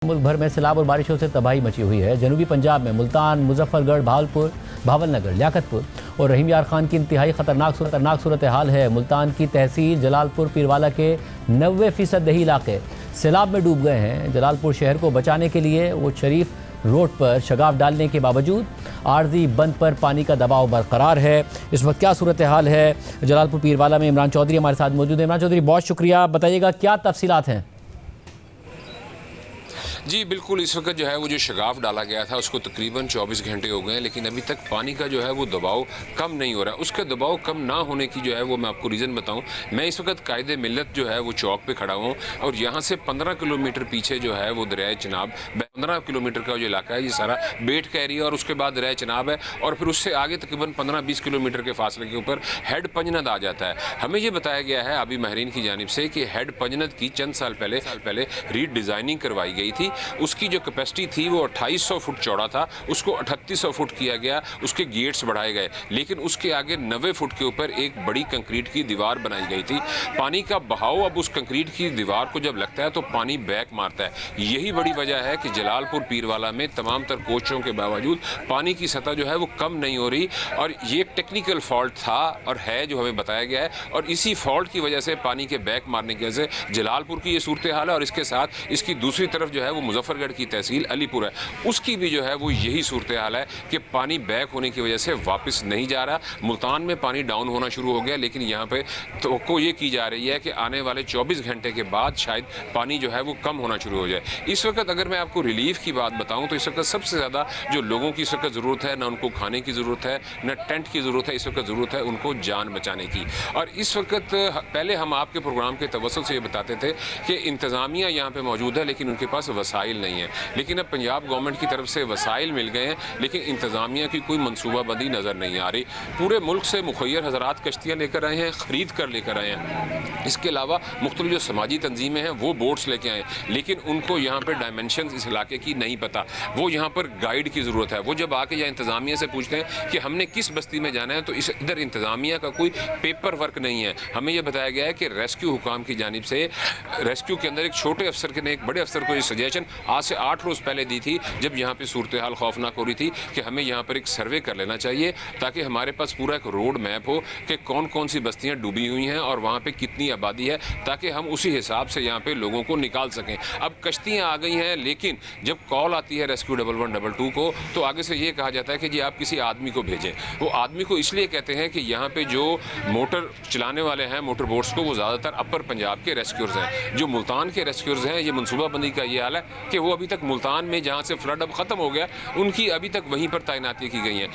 मुल्क भर में सैलाब और बारिशों से तबाही मची हुई है। जनूबी पंजाब में मुल्तान, मुजफ्फरगढ़, भावलनगर, लियाकतपुर और रहीम यार खान की इंतहाई खतरनाक सूरत हाल है। मुल्तान की तहसील जलालपुर पीरवाला के 90% दही इलाके सैलाब में डूब गए हैं। जलालपुर शहर को बचाने के लिए वो शरीफ रोड पर शगाफ डालने के बावजूद आर्जी बंद पर पानी का दबाव बरकरार है। इस वक्त क्या सूरत हाल है जलालपुर पीरवाला में? इमरान चौधरी हमारे साथ मौजूद है। इमरान चौधरी, बहुत शुक्रिया। बताइएगा क्या तफसीलात हैं? जी बिल्कुल, इस वक्त जो है वो जो शगाफ डाला गया था उसको तकरीबन 24 घंटे हो गए हैं, लेकिन अभी तक पानी का जो है वो दबाव कम नहीं हो रहा। उसका दबाव कम ना होने की जो है वो मैं आपको रीज़न बताऊं। मैं इस वक्त कायदे मिल्लत जो है वो चौक पे खड़ा हूँ और यहाँ से 15 किलोमीटर पीछे जो है वो दरियाए चिनाब, 15 किलोमीटर का जो इलाका है ये सारा बेट का एरिया और उसके बाद दरियाए चिनाब है और फिर उससे आगे तकरीबन 15-20 किलोमीटर के फासले के ऊपर हेड पंजनद आ जाता है। हमें ये बताया गया है आबी माहिरीन की जानिब से कि हेड पंजनद की चंद साल पहले रीडिज़ाइनिंग करवाई गई थी। उसकी जो कैपेसिटी थी वो 2800 फुट चौड़ा था, उसको 3800 फुट किया गया, उसके गेट्स बढ़ाए गए, लेकिन उसके आगे 90 फुट के ऊपर एक बड़ी कंक्रीट की दीवार बनाई गई थी। पानी का बहाव अब उस कंक्रीट की दीवार को जब लगता है तो पानी बैक मारता है। यही बड़ी वजह है कि जलालपुर पीरवाला में तमाम तर कोशिशों के बावजूद पानी की सतह जो है वो कम नहीं हो रही और ये एक टेक्निकल फॉल्ट था और है जो हमें बताया गया है और इसी फॉल्ट की वजह से पानी के बैक मारने की वजह से जलालपुर की ये सूरत हाल है और इसके साथ इसकी दूसरी तरफ जो है वो मुजफ्फरगढ़ की तहसील अलीपुर है, उसकी भी जो है वो यही सूरत हाल है कि पानी बैक होने की वजह से वापस नहीं जा रहा। मुल्तान में पानी डाउन होना शुरू हो गया, लेकिन यहाँ पे तो ये की जा रही है कि आने वाले 24 घंटे के बाद शायद पानी जो है वो कम होना शुरू हो जाए। इस वक्त अगर मैं आपको रिलीफ की बात बताऊं तो इस वक्त सबसे ज़्यादा जो लोगों की इस वक्त ज़रूरत है, ना उनको खाने की ज़रूरत है, न टेंट की ज़रूरत है, इस वक्त ज़रूरत है उनको जान बचाने की। और इस वक्त पहले हम आपके प्रोग्राम के तवज्जुह से ये बताते थे कि इंतज़ामिया यहाँ पर मौजूद है लेकिन उनके पास वसाइल नहीं है, लेकिन अब पंजाब गवर्नमेंट की तरफ से वसाइल मिल गए हैं लेकिन इंतज़ामिया की कोई मनसूबाबंदी नज़र नहीं आ रही। पूरे मुल्क से मुखैर हज़रात कश्तियाँ लेकर आए हैं, ख़रीद कर लेकर आए हैं। इसके अलावा मुख्तलिफ जो समाजी तंजीमें हैं वो बोट्स लेके आए, लेकिन उनको यहाँ पर डायमेंशन इस इलाके की नहीं पता। वो यहाँ पर गाइड की ज़रूरत है। वो जब आके या इंतज़ामिया से पूछते हैं कि हमने किस बस्ती में जाना है तो इस इधर इंतज़ामिया का कोई पेपर वर्क नहीं है। हमें यह बताया गया है कि रेस्क्यू हुकाम की जानिब से रेस्क्यू के अंदर एक छोटे अफसर ने एक बड़े अफसर को ये सजेशन आज से 8 रोज़ पहले दी थी जब यहाँ पे सूरत हाल खौफनाक हो रही थी कि हमें यहाँ पर एक सर्वे कर लेना चाहिए ताकि हमारे पास पूरा एक रोड मैप हो कि कौन कौन सी बस्तियाँ डूबी हुई हैं और वहाँ पे कितनी आबादी है, ताकि हम उसी हिसाब से यहाँ पे लोगों को निकाल सकें। अब कश्तियाँ आ गई हैं, लेकिन जब कॉल आती है रेस्क्यू 1112 को तो आगे से ये कहा जाता है कि जी आप किसी आदमी को भेजें। वो आदमी को इसलिए कहते हैं कि यहाँ पर जो मोटर चलाने वाले हैं मोटर बोट्स को, वो ज़्यादातर अपर पंजाब के रेस्क्यूर्स हैं। जो मुल्तान के रेस्क्यूर्स हैं, ये मनसूबाबंदी का ये हाल है कि वो अभी तक मुल्तान में जहाँ से फ्लड अब ख़त्म हो गया उनकी अभी तक वहीं पर तैनाती की गई है।